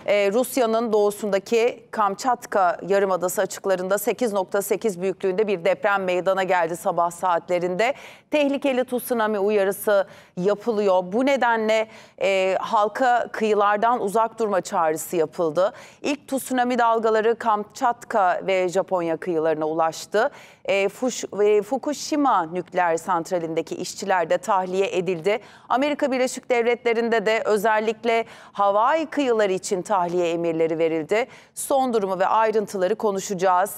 Rusya'nın doğusundaki Kamçatka Yarımadası açıklarında 8.8 büyüklüğünde bir deprem meydana geldi sabah saatlerinde. Tehlikeli tsunami uyarısı yapılıyor. Bu nedenle halka kıyılardan uzak durma çağrısı yapıldı. İlk tsunami dalgaları Kamçatka ve Japonya kıyılarına ulaştı. Fukushima nükleer santralindeki işçiler de tahliye edildi. Amerika Birleşik Devletleri'nde de özellikle Hawaii kıyıları için tahliye emirleri verildi. Son durumu ve ayrıntıları konuşacağız.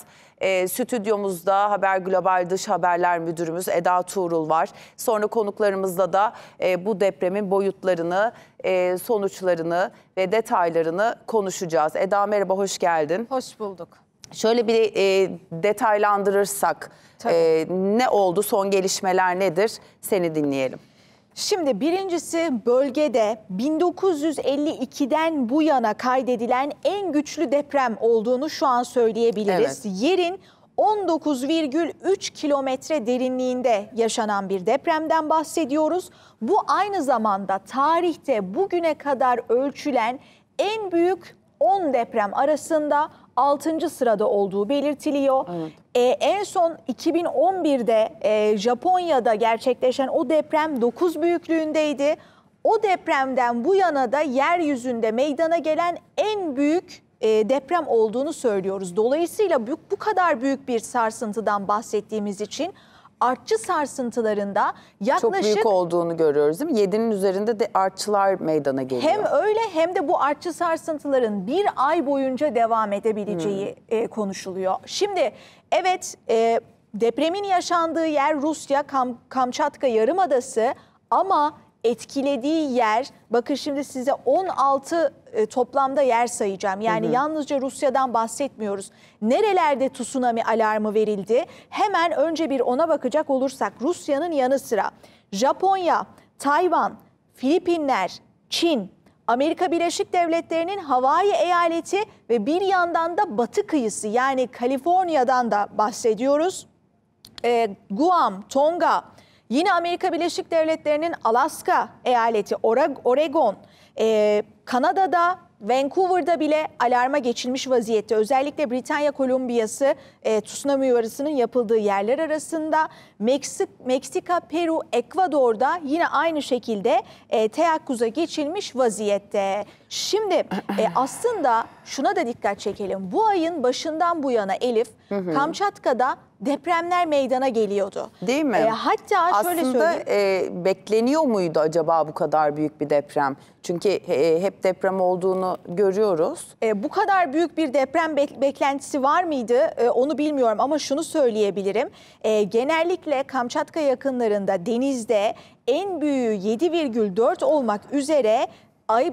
Stüdyomuzda Haber Global Dış Haberler Müdürümüz Eda Tuğrul var. Sonra konuklarımızla da bu depremin boyutlarını, sonuçlarını ve detaylarını konuşacağız. Eda merhaba, hoş geldin. Hoş bulduk. Şöyle bir detaylandırırsak ne oldu, son gelişmeler nedir? Seni dinleyelim. Şimdi birincisi, bölgede 1952'den bu yana kaydedilen en güçlü deprem olduğunu şu an söyleyebiliriz. Evet. Yerin 19,3 kilometre derinliğinde yaşanan bir depremden bahsediyoruz. Bu aynı zamanda tarihte bugüne kadar ölçülen en büyük 10 deprem arasında 6. sırada olduğu belirtiliyor. Evet. En son 2011'de Japonya'da gerçekleşen o deprem 9 büyüklüğündeydi. O depremden bu yana da yeryüzünde meydana gelen en büyük deprem olduğunu söylüyoruz. Dolayısıyla bu kadar büyük bir sarsıntıdan bahsettiğimiz için artçı sarsıntılarında yaklaşık... Çok büyük olduğunu görüyoruz değil mi? 7'nin üzerinde de artçılar meydana geliyor. Hem öyle hem de bu artçı sarsıntıların bir ay boyunca devam edebileceği konuşuluyor. Şimdi evet, depremin yaşandığı yer Rusya, Kamçatka Yarımadası ama etkilediği yer, bakın şimdi size 16 toplamda yer sayacağım. Yani yalnızca Rusya'dan bahsetmiyoruz. Nerelerde tsunami alarmı verildi? Hemen önce bir ona bakacak olursak Rusya'nın yanı sıra Japonya, Tayvan, Filipinler, Çin, Amerika Birleşik Devletleri'nin Hawaii eyaleti ve bir yandan da batı kıyısı yani Kaliforniya'dan da bahsediyoruz. Guam, Tonga, yine Amerika Birleşik Devletleri'nin Alaska eyaleti, Oregon, Kanada'da, Vancouver'da bile alarma geçilmiş vaziyette. Özellikle Britanya Kolombiyası tsunami uyarısının yapıldığı yerler arasında. Meksika, Peru, Ekvador'da yine aynı şekilde teyakkuza geçilmiş vaziyette. Şimdi aslında şuna da dikkat çekelim. Bu ayın başından bu yana Elif, Kamçatka'da depremler meydana geliyordu. Değil mi? Hatta şöyle aslında bekleniyor muydu acaba bu kadar büyük bir deprem? Çünkü hep deprem olduğunu görüyoruz. Bu kadar büyük bir deprem beklentisi var mıydı? Onu bilmiyorum ama şunu söyleyebilirim. Genellikle Kamçatka yakınlarında denizde en büyüğü 7,4 olmak üzere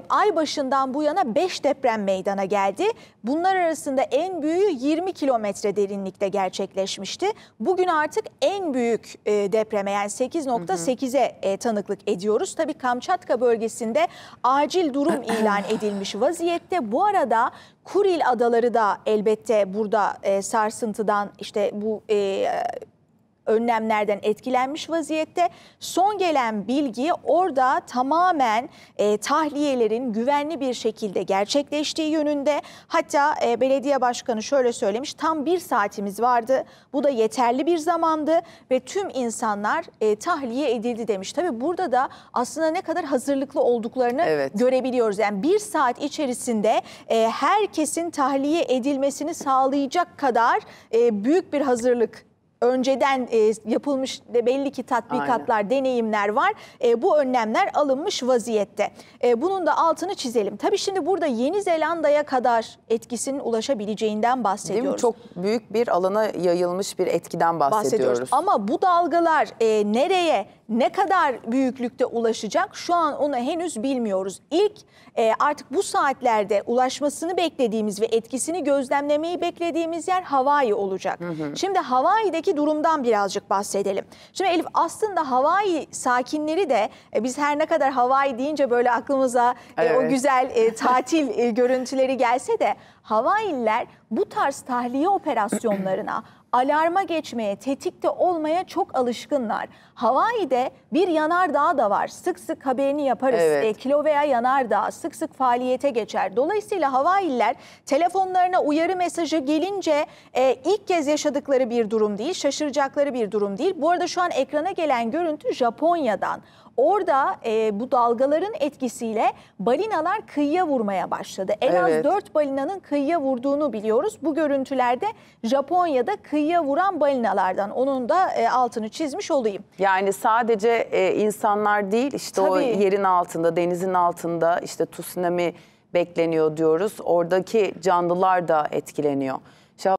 ay başından bu yana 5 deprem meydana geldi. Bunlar arasında en büyüğü 20 kilometre derinlikte gerçekleşmişti. Bugün artık en büyük depreme yani 8.8'e tanıklık ediyoruz. Tabii Kamçatka bölgesinde acil durum ilan edilmiş vaziyette. Bu arada Kuril adaları da elbette burada sarsıntıdan işte bu... önlemlerden etkilenmiş vaziyette. Son gelen bilgi orada tamamen tahliyelerin güvenli bir şekilde gerçekleştiği yönünde. Hatta belediye başkanı şöyle söylemiş, tam 1 saatimiz vardı. Bu da yeterli bir zamandı ve tüm insanlar tahliye edildi demiş. Tabii burada da aslında ne kadar hazırlıklı olduklarını görebiliyoruz. Yani 1 saat içerisinde herkesin tahliye edilmesini sağlayacak kadar büyük bir hazırlık önceden yapılmış belli ki tatbikatlar, deneyimler var. Bu önlemler alınmış vaziyette. Bunun da altını çizelim. Tabii şimdi burada Yeni Zelanda'ya kadar etkisinin ulaşabileceğinden bahsediyoruz. Değil mi? Çok büyük bir alana yayılmış bir etkiden bahsediyoruz. Ama bu dalgalar nereye, ne kadar büyüklükte ulaşacak şu an onu henüz bilmiyoruz. İlk artık bu saatlerde ulaşmasını beklediğimiz ve etkisini gözlemlemeyi beklediğimiz yer Hawaii olacak. Şimdi Hawaii'deki durumdan birazcık bahsedelim. Şimdi Elif, aslında Hawaii sakinleri de biz her ne kadar Hawaii deyince böyle aklımıza o güzel tatil görüntüleri gelse de Hawaii'liler bu tarz tahliye operasyonlarına, alarma geçmeye, tetikte olmaya çok alışkınlar. Hawaii'de bir yanardağ da var. Sık sık haberini yaparız. Evet. Kilauea yanardağ sık sık faaliyete geçer. Dolayısıyla Hawaiililer telefonlarına uyarı mesajı gelince ilk kez yaşadıkları bir durum değil, şaşıracakları bir durum değil. Bu arada şu an ekrana gelen görüntü Japonya'dan. Orada bu dalgaların etkisiyle balinalar kıyıya vurmaya başladı. En az Evet. 4 balinanın kıyıya vurduğunu biliyoruz. Bu görüntülerde Japonya'da kıyıya vuran balinalardan. Onun da altını çizmiş olayım. Yani sadece insanlar değil, işte o Tabii. yerin altında, denizin altında işte tsunami bekleniyor diyoruz. Oradaki canlılar da etkileniyor. İşte